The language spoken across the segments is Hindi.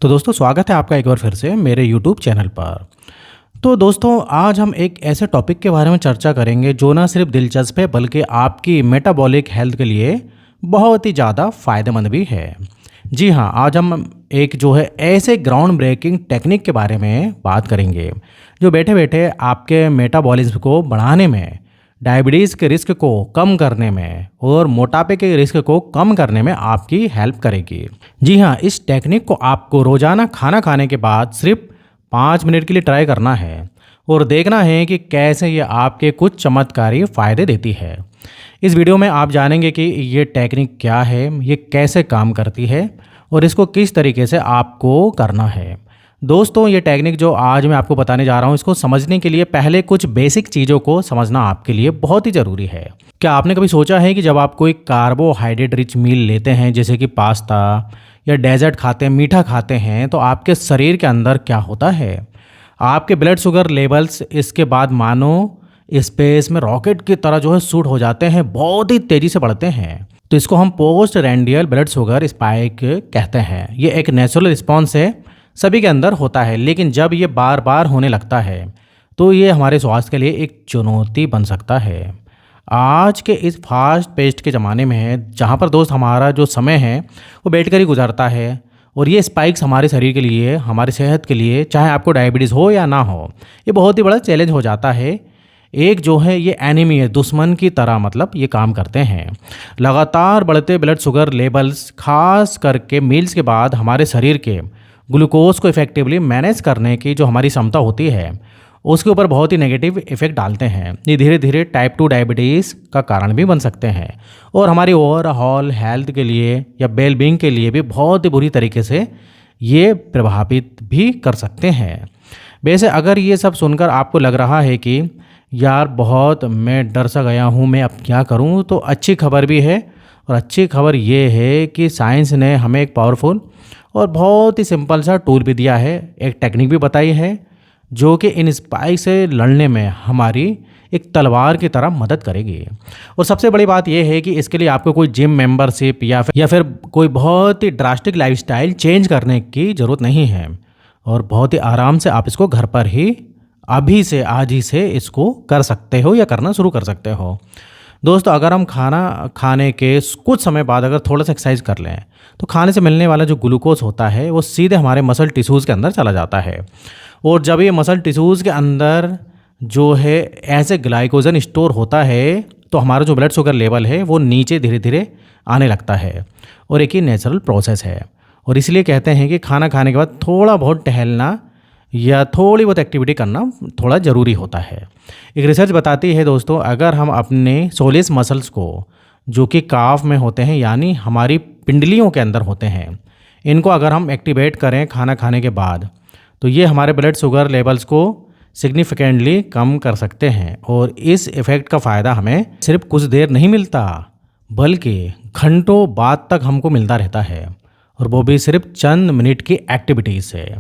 तो दोस्तों स्वागत है आपका एक बार फिर से मेरे यूट्यूब चैनल पर। तो दोस्तों आज हम एक ऐसे टॉपिक के बारे में चर्चा करेंगे जो ना सिर्फ दिलचस्प है बल्कि आपकी मेटाबॉलिक हेल्थ के लिए बहुत ही ज़्यादा फ़ायदेमंद भी है। जी हाँ, आज हम एक जो है ऐसे ग्राउंड ब्रेकिंग टेक्निक के बारे में बात करेंगे जो बैठे बैठे आपके मेटाबॉलिज्म को बढ़ाने में, डायबिटीज़ के रिस्क को कम करने में और मोटापे के रिस्क को कम करने में आपकी हेल्प करेगी। जी हाँ, इस टेक्निक को आपको रोज़ाना खाना खाने के बाद सिर्फ 5 मिनट के लिए ट्राई करना है और देखना है कि कैसे ये आपके कुछ चमत्कारी फ़ायदे देती है। इस वीडियो में आप जानेंगे कि ये टेक्निक क्या है, ये कैसे काम करती है और इसको किस तरीके से आपको करना है। दोस्तों ये टेक्निक जो आज मैं आपको बताने जा रहा हूँ, इसको समझने के लिए पहले कुछ बेसिक चीज़ों को समझना आपके लिए बहुत ही ज़रूरी है। क्या आपने कभी सोचा है कि जब आप कोई कार्बोहाइड्रेट रिच मील लेते हैं जैसे कि पास्ता या डेजर्ट खाते हैं, मीठा खाते हैं, तो आपके शरीर के अंदर क्या होता है? आपके ब्लड शुगर लेवल्स इसके बाद मानो स्पेस में रॉकेट की तरह जो है शूट हो जाते हैं, बहुत ही तेज़ी से बढ़ते हैं। तो इसको हम पोस्ट रैंडियल ब्लड शुगर स्पाइक कहते हैं। ये एक नेचुरल रिस्पॉन्स है, सभी के अंदर होता है, लेकिन जब ये बार बार होने लगता है तो ये हमारे स्वास्थ्य के लिए एक चुनौती बन सकता है। आज के इस फास्ट पेस्ट के ज़माने में है जहाँ पर दोस्त हमारा जो समय है वो बैठकर ही गुजरता है और ये स्पाइक्स हमारे शरीर के लिए, हमारी सेहत के लिए, चाहे आपको डायबिटीज़ हो या ना हो, ये बहुत ही बड़ा चैलेंज हो जाता है। एक जो है ये एनिमी है, दुश्मन की तरह मतलब ये काम करते हैं। लगातार बढ़ते ब्लड शुगर लेवल्स खास करके मील्स के बाद हमारे शरीर के ग्लूकोज को इफेक्टिवली मैनेज करने की जो हमारी क्षमता होती है उसके ऊपर बहुत ही नेगेटिव इफेक्ट डालते हैं। ये धीरे धीरे टाइप 2 डायबिटीज़ का कारण भी बन सकते हैं और हमारी ओवरऑल हेल्थ के लिए या वेलबींग के लिए भी बहुत ही बुरी तरीके से ये प्रभावित भी कर सकते हैं। वैसे अगर ये सब सुनकर आपको लग रहा है कि यार बहुत मैं डर सा गया हूँ, मैं अब क्या करूँ, तो अच्छी खबर भी है। और अच्छी खबर ये है कि साइंस ने हमें एक पावरफुल और बहुत ही सिंपल सा टूल भी दिया है, एक टेक्निक भी बताई है जो कि इन स्पाइक से लड़ने में हमारी एक तलवार की तरह मदद करेगी। और सबसे बड़ी बात यह है कि इसके लिए आपको कोई जिम मेंबरशिप या फिर कोई बहुत ही ड्रास्टिक लाइफस्टाइल चेंज करने की ज़रूरत नहीं है और बहुत ही आराम से आप इसको घर पर ही अभी से आज ही से इसको कर सकते हो या करना शुरू कर सकते हो। दोस्तों अगर हम खाना खाने के कुछ समय बाद अगर थोड़ा सा एक्सरसाइज कर लें तो खाने से मिलने वाला जो ग्लूकोज होता है वो सीधे हमारे मसल टिश्यूज़ के अंदर चला जाता है और जब ये मसल टिश्यूज़ के अंदर जो है ऐसे ग्लाइकोजन स्टोर होता है तो हमारा जो ब्लड शुगर लेवल है वो नीचे धीरे धीरे आने लगता है और एक ही नेचुरल प्रोसेस है। और इसलिए कहते हैं कि खाना खाने के बाद थोड़ा बहुत टहलना या थोड़ी बहुत एक्टिविटी करना थोड़ा ज़रूरी होता है। एक रिसर्च बताती है दोस्तों, अगर हम अपने सोलियस मसल्स को जो कि काफ में होते हैं यानी हमारी पिंडलियों के अंदर होते हैं, इनको अगर हम एक्टिवेट करें खाना खाने के बाद तो ये हमारे ब्लड शुगर लेवल्स को सिग्निफिकेंटली कम कर सकते हैं। और इस इफ़ेक्ट का फ़ायदा हमें सिर्फ कुछ देर नहीं मिलता बल्कि घंटों बाद तक हमको मिलता रहता है और वो भी सिर्फ चंद मिनट की एक्टिविटीज़ से,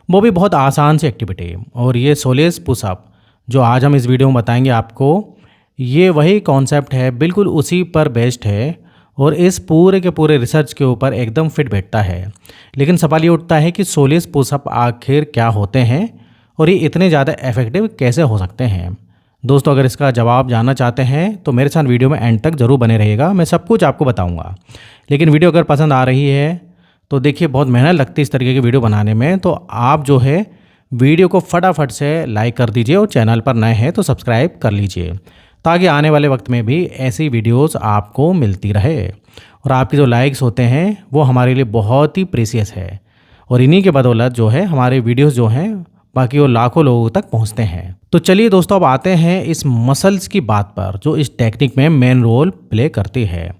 वो भी बहुत आसान सी एक्टिविटी। और ये सोलियस पुशअप जो आज हम इस वीडियो में बताएंगे आपको, ये वही कॉन्सेप्ट है, बिल्कुल उसी पर बेस्ड है और इस पूरे के पूरे रिसर्च के ऊपर एकदम फिट बैठता है। लेकिन सवाल ये उठता है कि सोलियस पुशअप आखिर क्या होते हैं और ये इतने ज़्यादा इफेक्टिव कैसे हो सकते हैं। दोस्तों अगर इसका जवाब जानना चाहते हैं तो मेरे साथ वीडियो में एंड तक ज़रूर बने रहिएगा, मैं सब कुछ आपको बताऊँगा। लेकिन वीडियो अगर पसंद आ रही है तो देखिए बहुत मेहनत लगती है इस तरीके की वीडियो बनाने में, तो आप जो है वीडियो को फटाफट से लाइक कर दीजिए और चैनल पर नए हैं तो सब्सक्राइब कर लीजिए ताकि आने वाले वक्त में भी ऐसी वीडियोस आपको मिलती रहे। और आपके जो लाइक्स होते हैं वो हमारे लिए बहुत ही प्रीशियस है और इन्हीं के बदौलत जो है हमारे वीडियोस जो हैं बाकी वो लाखों लोगों तक पहुंचते हैं। तो चलिए दोस्तों अब आते हैं इस मसल्स की बात पर जो इस टेक्निक में मेन रोल प्ले करती है,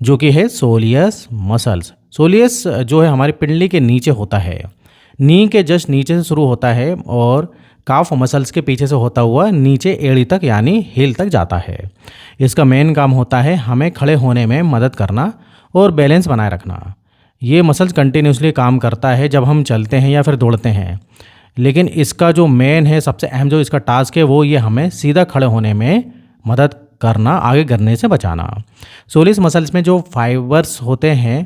जो कि है सोलियस मसल्स। सोलियस जो है हमारी पिंडली के नीचे होता है, नी के जस्ट नीचे से शुरू होता है और काफ मसल्स के पीछे से होता हुआ नीचे एड़ी तक यानी हील तक जाता है। इसका मेन काम होता है हमें खड़े होने में मदद करना और बैलेंस बनाए रखना। ये मसल्स कंटिन्यूसली काम करता है जब हम चलते हैं या फिर दौड़ते हैं, लेकिन इसका जो मेन है, सबसे अहम जो इसका टास्क है वो ये हमें सीधा खड़े होने में मदद करना, आगे गिरने से बचाना। सोलियस मसल्स में जो फाइबर्स होते हैं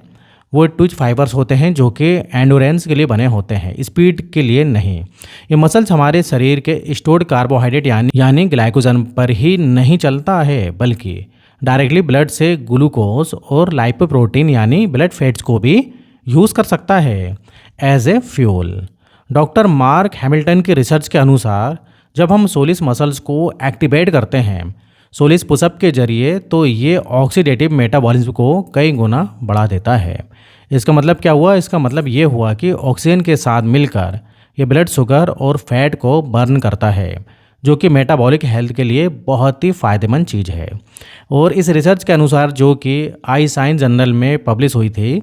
वो ट्विच फाइबर्स होते हैं जो कि एंडोरेंस के लिए बने होते हैं, स्पीड के लिए नहीं। ये मसल्स हमारे शरीर के स्टोर्ड कार्बोहाइड्रेट यानी ग्लाइकोजन पर ही नहीं चलता है, बल्कि डायरेक्टली ब्लड से ग्लूकोज और लाइपोप्रोटीन यानी ब्लड फैट्स को भी यूज़ कर सकता है as a fuel. Doctor Mark Hamilton की रिसर्च के अनुसार जब हम सोलिस मसल्स को एक्टिवेट करते हैं सोलिस पुशअप के जरिए, तो ये ऑक्सीडेटिव मेटाबॉलिज्म को कई गुना बढ़ा देता है। इसका मतलब क्या हुआ? इसका मतलब ये हुआ कि ऑक्सीजन के साथ मिलकर ये ब्लड शुगर और फैट को बर्न करता है, जो कि मेटाबॉलिक हेल्थ के लिए बहुत ही फ़ायदेमंद चीज़ है। और इस रिसर्च के अनुसार जो कि आई साइंस जर्नल में पब्लिश हुई थी,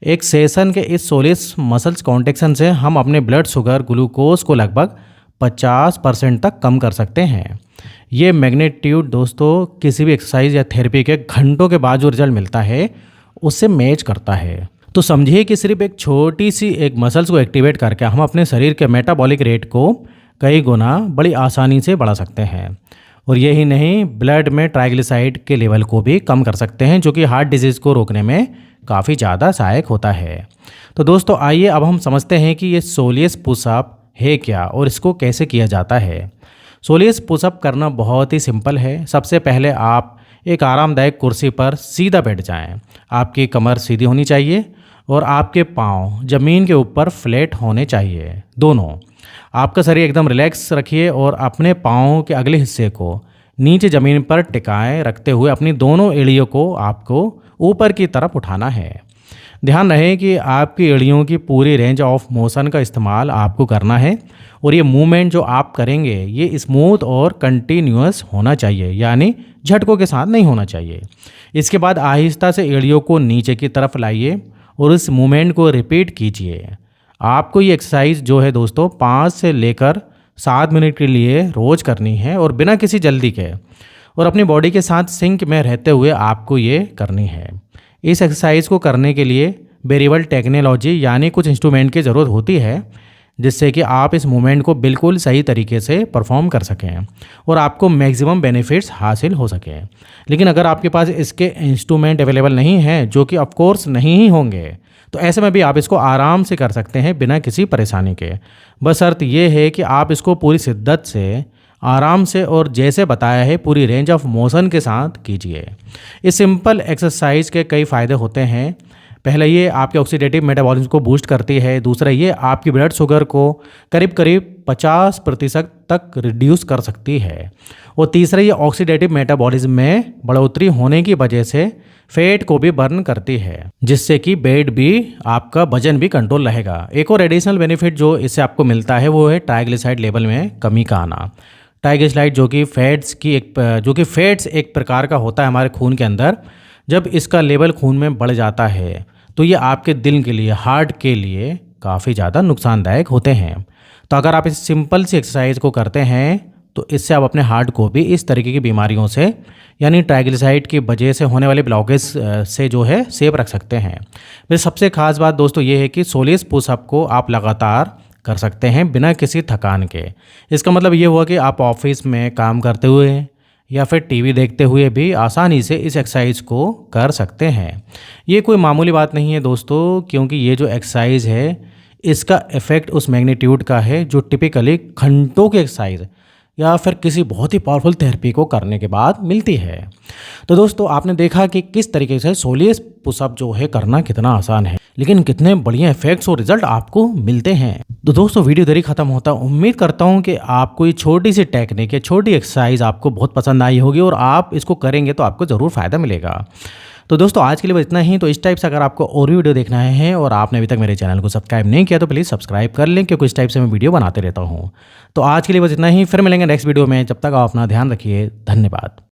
एक सेशन के इस सोलिस मसल्स कॉन्ट्रैक्शन से हम अपने ब्लड शुगर ग्लूकोज को लगभग 50% तक कम कर सकते हैं। ये मैग्नीट्यूड दोस्तों किसी भी एक्सरसाइज या थेरेपी के घंटों के बाद जो रिजल्ट मिलता है उससे मैच करता है। तो समझिए कि सिर्फ एक छोटी सी एक मसल्स को एक्टिवेट करके हम अपने शरीर के मेटाबॉलिक रेट को कई गुना बड़ी आसानी से बढ़ा सकते हैं। और यही नहीं, ब्लड में ट्राइग्लिसराइड के लेवल को भी कम कर सकते हैं, जो कि हार्ट डिजीज़ को रोकने में काफ़ी ज़्यादा सहायक होता है। तो दोस्तों आइए अब हम समझते हैं कि ये सोलियस पुशअप है क्या और इसको कैसे किया जाता है। सोलियस पुशअप करना बहुत ही सिंपल है। सबसे पहले आप एक आरामदायक कुर्सी पर सीधा बैठ जाएं। आपकी कमर सीधी होनी चाहिए और आपके पाँव ज़मीन के ऊपर फ्लैट होने चाहिए, दोनों। आपका शरीर एकदम रिलैक्स रखिए और अपने पाँव के अगले हिस्से को नीचे ज़मीन पर टिकाए रखते हुए अपनी दोनों एड़ियों को आपको ऊपर की तरफ उठाना है। ध्यान रहे कि आपकी एड़ियों की पूरी रेंज ऑफ मोशन का इस्तेमाल आपको करना है और ये मूवमेंट जो आप करेंगे ये स्मूथ और कंटिन्यूअस होना चाहिए, यानी झटकों के साथ नहीं होना चाहिए। इसके बाद आहिस्ता से एड़ियों को नीचे की तरफ लाइए और इस मूवमेंट को रिपीट कीजिए। आपको ये एक्सरसाइज जो है दोस्तों 5 से लेकर 7 मिनट के लिए रोज़ करनी है और बिना किसी जल्दी के, और अपनी बॉडी के साथ सिंक में रहते हुए आपको ये करनी है। इस एक्सरसाइज को करने के लिए वेरिएबल टेक्नोलॉजी यानी कुछ इंस्ट्रूमेंट की ज़रूरत होती है, जिससे कि आप इस मूवमेंट को बिल्कुल सही तरीके से परफॉर्म कर सकें और आपको मैक्सिमम बेनिफिट्स हासिल हो सकें। लेकिन अगर आपके पास इसके इंस्ट्रूमेंट अवेलेबल नहीं हैं, जो कि ऑफकोर्स नहीं ही होंगे, तो ऐसे में भी आप इसको आराम से कर सकते हैं बिना किसी परेशानी के। बस शर्त यह है कि आप इसको पूरी शिद्दत से, आराम से और जैसे बताया है पूरी रेंज ऑफ मोशन के साथ कीजिए। इस सिंपल एक्सरसाइज के कई फ़ायदे होते हैं। पहले ये आपके ऑक्सीडेटिव मेटाबॉलिज्म को बूस्ट करती है। दूसरा ये आपकी ब्लड शुगर को करीब 50% तक रिड्यूस कर सकती है। और तीसरा ये ऑक्सीडेटिव मेटाबॉलिज्म में बढ़ोतरी होने की वजह से फैट को भी बर्न करती है, जिससे कि वेट भी, आपका वजन भी कंट्रोल रहेगा। एक और एडिशनल बेनिफिट जो इससे आपको मिलता है वो है ट्राइग्लिसराइड लेवल में कमी का आना। ट्राइग्लिसराइड जो कि फैट्स एक प्रकार का होता है हमारे खून के अंदर। जब इसका लेवल खून में बढ़ जाता है तो ये आपके दिल के लिए, हार्ट के लिए काफ़ी ज़्यादा नुकसानदायक होते हैं। तो अगर आप इस सिंपल सी एक्सरसाइज को करते हैं तो इससे आप अपने हार्ट को भी इस तरीके की बीमारियों से, यानी ट्राइग्लिसराइड की वजह से होने वाले ब्लॉकेज से जो है सेफ रख सकते हैं। फिर सबसे खास बात दोस्तों ये है कि सोलियस पुशअप को आप लगातार कर सकते हैं बिना किसी थकान के। इसका मतलब ये हुआ कि आप ऑफिस में काम करते हुए या फिर टीवी देखते हुए भी आसानी से इस एक्सरसाइज को कर सकते हैं। ये कोई मामूली बात नहीं है दोस्तों, क्योंकि ये जो एक्सरसाइज है इसका इफ़ेक्ट उस मैग्नीट्यूड का है जो टिपिकली घंटों की एक्सरसाइज या फिर किसी बहुत ही पावरफुल थेरेपी को करने के बाद मिलती है। तो दोस्तों आपने देखा कि किस तरीके से सोलियस पुशअप जो है करना कितना आसान है, लेकिन कितने बढ़िया इफेक्ट्स और रिजल्ट आपको मिलते हैं। तो दोस्तों वीडियो इधर ही खत्म होता है। उम्मीद करता हूँ कि आपको ये छोटी सी टेक्निक या छोटी एक्सरसाइज आपको बहुत पसंद आई होगी और आप इसको करेंगे तो आपको ज़रूर फ़ायदा मिलेगा। तो दोस्तों आज के लिए बस इतना ही। तो इस टाइप से अगर आपको और भी वीडियो देखना है और आपने अभी तक मेरे चैनल को सब्सक्राइब नहीं किया तो प्लीज़ सब्सक्राइब कर लें, क्योंकि इस टाइप से मैं वीडियो बनाते रहता हूँ। तो आज के लिए बस इतना ही, फिर मिलेंगे नेक्स्ट वीडियो में। जब तक आप अपना ध्यान रखिए। धन्यवाद।